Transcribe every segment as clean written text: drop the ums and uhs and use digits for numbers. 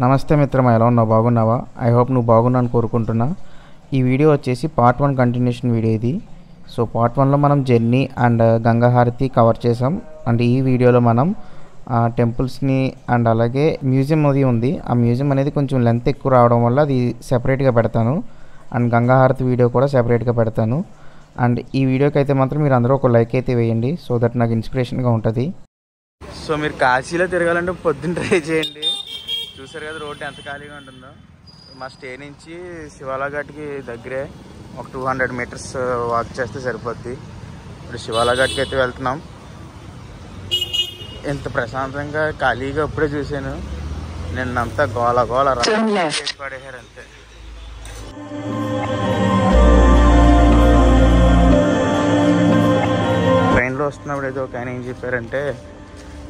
నమస్తే మిత్రమా, ఎలా ఉన్నావు? బాగున్నావా? ఐ హోప్ నువ్వు బాగున్నాను కోరుకుంటున్నా. ఈ వీడియో వచ్చేసి పార్ట్ 1 కంటిన్యూషన్ వీడియో ఇది. సో పార్ట్ 1లో మనం జర్నీ అండ్ గంగా హారతి కవర్ చేసాం. అండ్ ఈ వీడియోలో మనం టెంపుల్స్ని అండ్ అలాగే మ్యూజియం అది ఉంది. ఆ మ్యూజియం అనేది కొంచెం లెంత్ ఎక్కువ రావడం వల్ల అది సెపరేట్గా పెడతాను. అండ్ గంగా హారతి వీడియో కూడా సెపరేట్గా పెడతాను. అండ్ ఈ వీడియోకి అయితే మాత్రం మీరు అందరూ ఒక లైక్ అయితే వేయండి, సో దట్ నాకు ఇన్స్పిరేషన్గా ఉంటుంది. సో మీరు కాశీలో తిరగాలంటే పొద్దున్న ట్రై చేయండి. చూసారు కదా రోడ్డు ఎంత ఖాళీగా ఉంటుందో. మా స్టే నుంచి శివాలా ఘాట్కి దగ్గరే, ఒక 200 మీటర్స్ వాక్ చేస్తే సరిపోద్ది. ఇప్పుడు శివాలా ఘాట్కి అయితే వెళ్తున్నాం. ఎంత ప్రశాంతంగా ఖాళీగా ఇప్పుడే చూశాను. నిన్నంతా గోల గోల పడేశారు అంతే. ట్రైన్లో వస్తున్నప్పుడు ఏదో ఒక ఆయన ఏం చెప్పారంటే,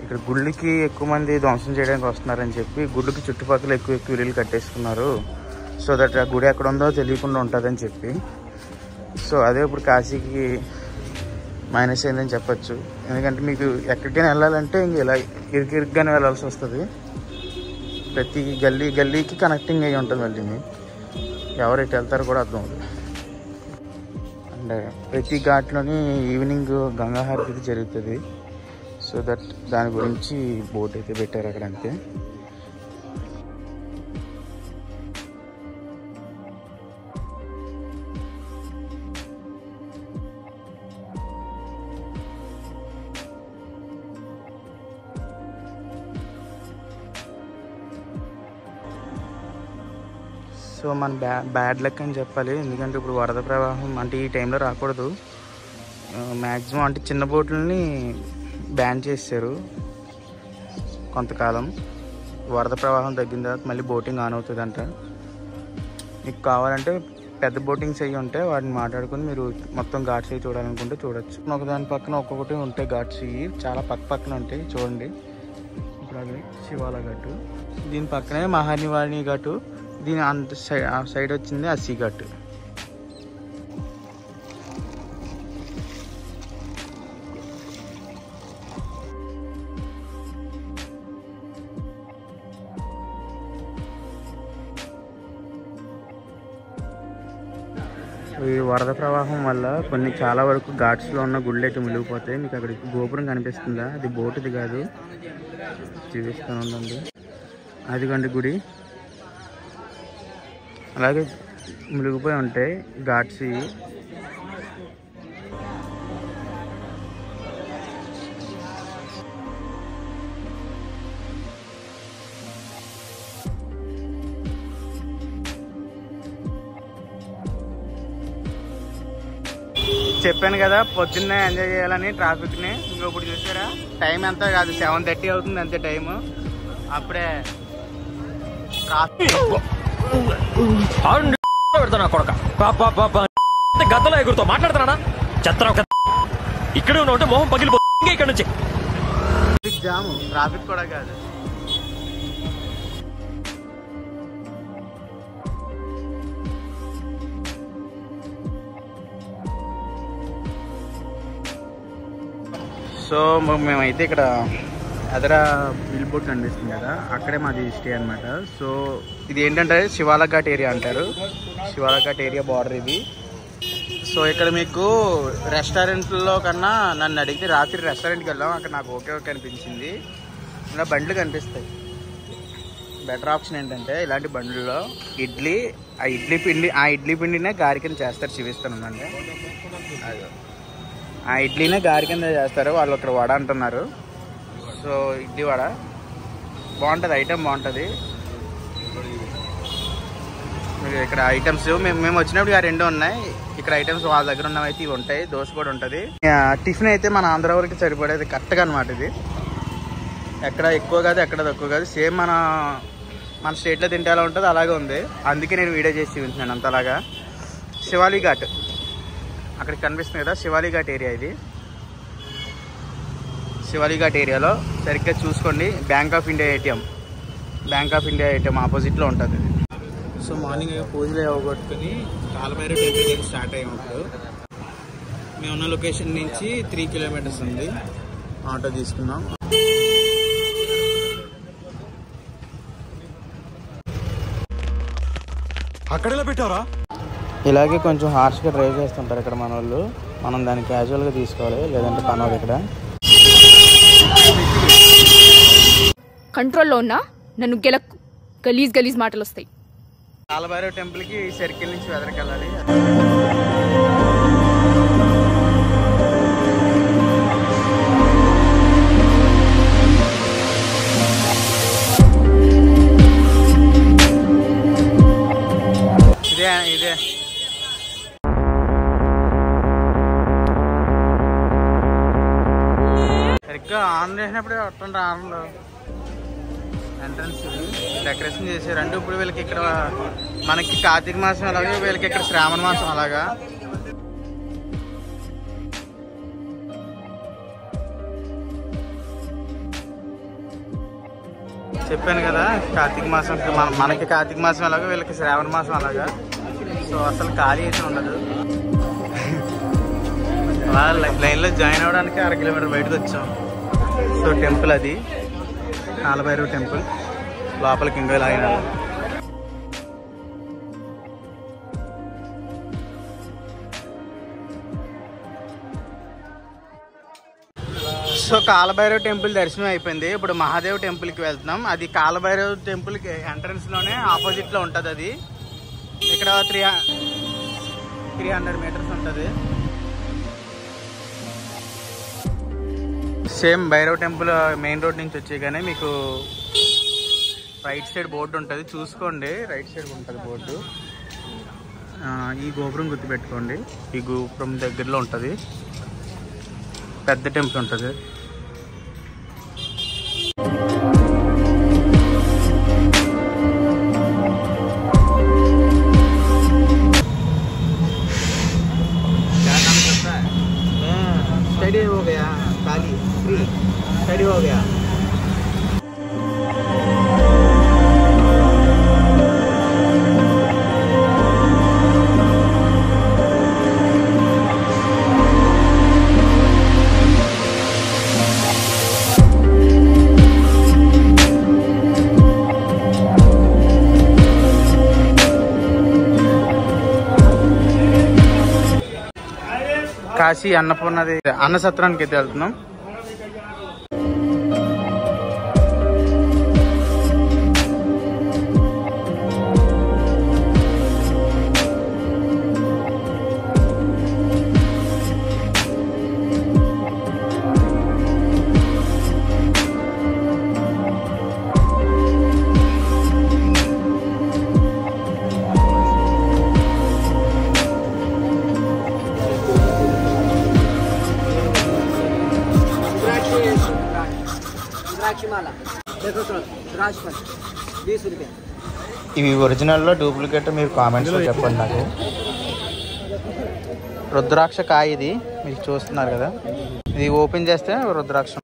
ఇక్కడ గుళ్ళకి ఎక్కువ మంది ధ్వంసం చేయడానికి వస్తున్నారని చెప్పి గుళ్ళకి చుట్టుపక్కల ఎక్కువ ఇల్లులు కట్టేసుకున్నారు. సో దట్ ఆ గుడి ఎక్కడ ఉందో తెలియకుండా ఉంటుందని చెప్పి. సో అదే ఇప్పుడు కాశీకి మైనస్ అయిందని చెప్పచ్చు. ఎందుకంటే మీకు ఎక్కడికైనా వెళ్ళాలంటే ఇంక ఇలా ఇరుగ్గానే వెళ్ళాల్సి వస్తుంది. ప్రతి గల్లీకి కనెక్టింగ్ అయ్యి ఉంటుంది. మళ్ళీ ఎవరు ఎటు వెళ్తారో కూడా అర్థం అవుతుంది. అండ్ ప్రతి ఘాట్లోని ఈవినింగ్ గంగా హారతి జరుగుతుంది. సో దట్ దాని గురించి బోట్ అయితే పెట్టారు అక్కడ అంతే. సో మన బ్యాడ్ లక్ అని చెప్పాలి. ఎందుకంటే ఇప్పుడు వరద ప్రవాహం అంటే ఈ టైంలో రాకూడదు. మ్యాక్సిమం అంటే చిన్న బోట్లని బ్యాన్ చేశారు కొంతకాలం. వరద ప్రవాహం తగ్గిన తర్వాత మళ్ళీ బోటింగ్ ఆన్ అవుతుందంట. మీకు కావాలంటే పెద్ద బోటింగ్స్ అయ్యి ఉంటే వాటిని మాట్లాడుకుని మీరు మొత్తం ఘాట్స్ అయ్యి చూడాలనుకుంటే చూడొచ్చు. ఒకదాని పక్కన ఒక్కొక్కటి ఉంటాయి ఘాట్స్. ఇవి చాలా పక్కన ఉంటాయి చూడండి. ఇప్పుడు అది శివాలా ఘాటు, దీని పక్కనే మహానివాణి ఘాటు, దీని అంత సైడ్ వచ్చింది అస్సీ ఘాటు. ఈ వరద ప్రవాహం వల్ల చాలా వరకు ఘాట్స్లో ఉన్న గుళ్ళు అయితే మునిగిపోతాయి. మీకు అక్కడ గోపురం కనిపిస్తుందా? అది బోటుది కాదు, చూపిస్తూనే ఉండండి. అదిగోండి గుడి. అలాగే మునిగిపోయి ఉంటాయి ఘాట్స్. చెప్పాను కదా పొద్దున్నే ఎంజాయ్ చేయాలని ట్రాఫిక్ని. ఇప్పుడు చూసారా టైం ఎంత కాదు, 7:30 అవుతుంది అంతే టైము. అప్పుడే గద్దలో ఎగురుతో మాట్లాడుతున్నా చెత్త ఇక్కడ ఉంటే మొహం పగిలిపోతుంది. ఇక్కడ నుంచి జాము, ట్రాఫిక్ కూడా కాదు. సో మేమైతే ఇక్కడ ఎదర బిల్ బోర్డ్ కనిపిస్తుంది కదా, అక్కడే మాది స్టే అనమాట. సో ఇది ఏంటంటే శివాలా ఘాట్ ఏరియా అంటారు. శివాలా ఘాట్ ఏరియా బార్డర్ ఇది. సో ఇక్కడ మీకు రెస్టారెంట్లో కన్నా నన్ను అడిగితే రాత్రి రెస్టారెంట్కి వెళ్ళాం. అక్కడ నాకు ఓకే అనిపించింది. ఇలా బండ్లు కనిపిస్తాయి. బెటర్ ఆప్షన్ ఏంటంటే ఇలాంటి బండ్లలో ఆ ఇడ్లీ పిండినే గారి కింద చేస్తారు. చూపిస్తాను అంటే ఆ ఇడ్లీనే గారి కింద చేస్తారు. వాళ్ళు ఇక్కడ వడ అంటున్నారు. సో ఇడ్లీ వడ బాగుంటుంది, ఐటెం బాగుంటుంది. మీరు ఇక్కడ ఐటమ్స్ మేము వచ్చినప్పుడు ఆ 2 ఉన్నాయి. ఇక్కడ ఐటమ్స్ వాళ్ళ దగ్గర ఉన్నవైతే ఇవి ఉంటాయి. దోశ కూడా ఉంటుంది. టిఫిన్ అయితే మన ఆంధ్ర వరకు సరిపడేది కరెక్ట్గా అనమాట. ఇది ఎక్కడ ఎక్కువ కాదు, ఎక్కడ తక్కువ కాదు. సేమ్ మన స్టేట్లో తింటే ఎలా ఉంటుంది అలాగే ఉంది. అందుకే నేను వీడియో చేసి చూపించాను అంతలాగా. శివాలీ ఘాట్ అక్కడికి కనిపిస్తుంది కదా, శివాలీ ఘాట్ ఏరియా ఇది. శివాలీ ఘాట్ ఏరియాలో సరిగ్గా చూసుకోండి. బ్యాంక్ ఆఫ్ ఇండియా ఏటీఎం ఆపోజిట్లో ఉంటుంది. సో మార్నింగ్ పూజలు అవ్వగొట్టుకుని కాలభైరవ టెంపుల్ స్టార్ట్ అయ్యి ఉంటారు. మేము ఉన్న లొకేషన్ నుంచి 3 కిలోమీటర్స్ ఉంది. ఆటో తీసుకున్నాం. అక్కడెలా పెట్టారా? ఇలాగే కొంచెం హార్ష్గా డ్రైవ్ చేస్తుంటారు ఇక్కడ మన వాళ్ళు. మనం దాన్ని క్యాజువల్గా తీసుకోవాలి, లేదంటే పనవాలి. ఇక్కడ కంట్రోల్లో ఉన్నా నన్ను గెలక్కు. గలీజ్ మాటలు వస్తాయి. కాలభైరవ టెంపుల్కి సర్కిల్ నుంచి వెదరికెళ్ళాలి. ఇదే సరిగ్గా ఆన్ చేసినప్పుడే వస్తుంటే ఆన్లో ఎంట్రన్స్ డెకరేషన్ చేశారంటే ఇప్పుడు వీళ్ళకి ఇక్కడ మనకి కార్తీక మాసం అలాగే వీళ్ళకి ఇక్కడ శ్రావణ మాసం అలాగా. చెప్పాను కదా కార్తీక మాసం మనకి కార్తీక మాసం అలాగా వీళ్ళకి శ్రావణ మాసం అలాగా. సో అసలు ఖాళీ అయితే ఉండదు. లైన్లో జాయిన్ అవ్వడానికి 1 కిలోమీటర్ బయటకు వచ్చాం. సో టెంపుల్ అది కాలభైరవ టెంపుల్. లోపలికి ఇంకో లైన్. సో కాలభైరవ టెంపుల్ దర్శనం అయిపోయింది. ఇప్పుడు మహాదేవ్ టెంపుల్కి వెళ్తున్నాం. అది కాలభైరవ టెంపుల్కి ఎంట్రన్స్లోనే ఆపోజిట్లో ఉంటుంది. అది ఇక్కడ 300 మీటర్స్ ఉంటుంది. Same Bhairav temple main road నుంచి వచ్చేగానే మీకు రైట్ సైడ్ బోర్డు ఉంటుంది, చూసుకోండి. రైట్ సైడ్ ఉంటుంది బోర్డు. ఈ గోపురం గుర్తుపెట్టుకోండి. ఈ గోపురం దగ్గరలో ఉంటుంది పెద్ద టెంపుల్ ఉంటుంది. स्टडी हो गया खाली फ्री स्टडी हो गया. కాశీ అన్నపూర్ణది అన్న సత్రానికి అయితే వెళ్తున్నాం. ఇవి ఒరిజినల్లో డూప్లికేట్ మీరు కామెంట్స్లో చెప్పండి నాకు. రుద్రాక్ష కాయ ఇది మీరు చూస్తున్నారు కదా. ఇది ఓపెన్ చేస్తే రుద్రాక్ష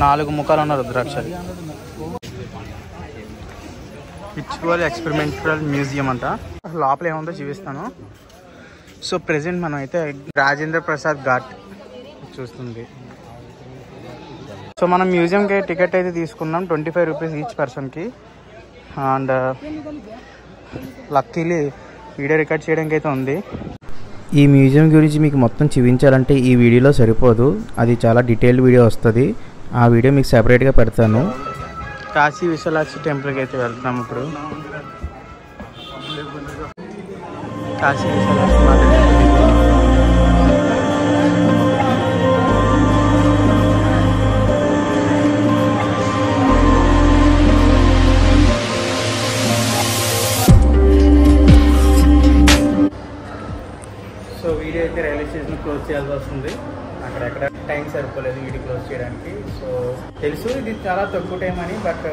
4 ముఖాలు ఉన్న రుద్రాక్ష. పిచ్చుకోవాలి ఎక్స్పెరిమెంటల్ మ్యూజియం అంట. లోపల ఏముందో చూపిస్తాను. సో ప్రెసెంట్ మనం అయితే రాజేంద్ర ప్రసాద్ ఘాట్ చూస్తుంది. సో మనం మ్యూజియంకి టికెట్ అయితే తీసుకున్నాం 25 రూపీస్ ఈచ్ పర్సన్కి. అండ్ లక్కీలీ వీడియో రికార్డ్ చేయడానికి అయితే ఉంది. ఈ మ్యూజియం గురించి మీకు మొత్తం చూపించాలంటే ఈ వీడియోలో సరిపోదు. అది చాలా డీటెయిల్డ్ వీడియో వస్తుంది. ఆ వీడియో మీకు సెపరేట్గా పెడతాను. కాశీ విశాలాక్షి టెంపుల్కి అయితే వెళ్తున్నాం ఇప్పుడు. కాశీ విశాలాక్షి మాత టెంపుల్. సో వీడియో అయితే రైల్వే స్టేషన్ క్లోజ్ చేయాల్సి వస్తుంది. అక్కడెక్కడ టైం సరిపోలేదు వీడియో క్లోజ్ చేయడానికి. సో తెలుసు ఇది చాలా తక్కువ టైం అని, బట్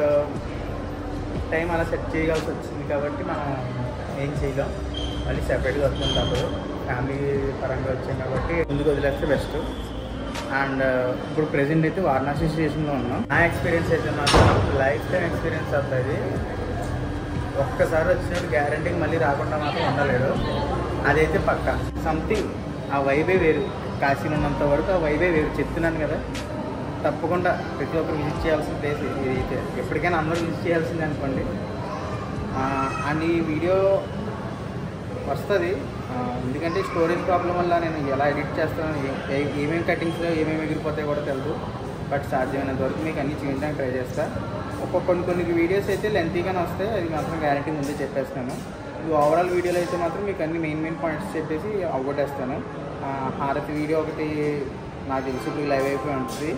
టైం అలా సెట్ చేయవలసి వచ్చింది కాబట్టి మనం ఏం చేయలేం. మళ్ళీ సెపరేట్గా వస్తుంది తప్పదు. ఫ్యామిలీ పరంగా వచ్చాం కాబట్టి ముందుకు వదిలేస్తే బెస్ట్. అండ్ ఇప్పుడు ప్రెజెంట్ అయితే వారణాసి స్టేషన్లో ఉన్నాం. నా ఎక్స్పీరియన్స్ అయితే మాత్రం లైఫ్ టైం ఎక్స్పీరియన్స్ అవుతుంది. ఒక్కసారి వచ్చినప్పుడు గ్యారంటీకి మళ్ళీ రాకుండా మాత్రం ఉండలేడు. అదైతే పక్కా. సంథింగ్ ఆ వైబే వేరు. కాశీలో ఉన్నంత వరకు ఆ వైబే వేరు. చెప్తున్నాను కదా, తప్పకుండా ప్రతి ఒక్కరు విజిట్ చేయాల్సిన ప్లేస్ ఇది అయితే ఎప్పటికైనా అందరూ విజిట్ చేయాల్సిందే అనుకోండి. అండ్ ఈ వీడియో వస్తుంది ఎందుకంటే స్టోరేజ్ ప్రాబ్లం వల్ల నేను ఎలా ఎడిట్ చేస్తాను, ఏమేమి కటింగ్స్లో ఏమేమి ఎగిరిపోతాయో కూడా తెలుసు. బట్ సాధ్యమైనంత వరకు మీకు అన్నీ చూపించడానికి ట్రై చేస్తాను. కొన్ని వీడియోస్ అయితే లెంతీగానే వస్తాయి, అది మాత్రం గ్యారంటీ ముందే చెప్పేస్తాను. ఇది ఓవరాల్ వీడియోలో అయితే మాత్రం మీకు అన్ని మెయిన్ పాయింట్స్ చెప్పేసి అవగొట్టేస్తాను. హారతి వీడియో ఒకటి నాకు తెలిసి ఇప్పుడు లైవ్ అయిపోయి ఉంటుంది.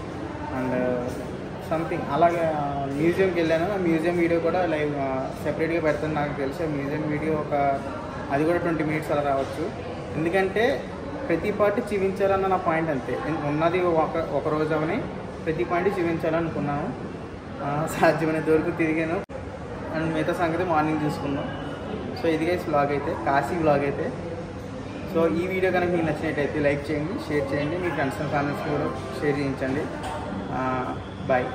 అండ్ సంథింగ్ అలాగే మ్యూజియంకి వెళ్ళాను, ఆ మ్యూజియం వీడియో కూడా లైవ్ సెపరేట్గా పెడతాను. నాకు తెలిసి మ్యూజియం వీడియో అది కూడా 20 minutes అలా రావచ్చు. ఎందుకంటే ప్రతి పార్టీ చూపించాలన్న నా పాయింట్ అంతే. ఉన్నది ఒక రోజు అవని ప్రతి పాయింట్ చూపించాలనుకున్నాను. సాధ్యమైనంత వరకు తిరిగాను. అండ్ మిగతా సంగతి మార్నింగ్ చూసుకున్నాం. సో ఇది గైస్ వ్లాగ్ అయితే, కాశీ వ్లాగ్ అయితే. సో ఈ వీడియో కనుక మీకు నచ్చినట్టయితే లైక్ చేయండి, షేర్ చేయండి, మీ ఫ్రెండ్స్ అండ్ ఫ్యామిలీస్ కూడా షేర్ చేయించండి. బాయ్.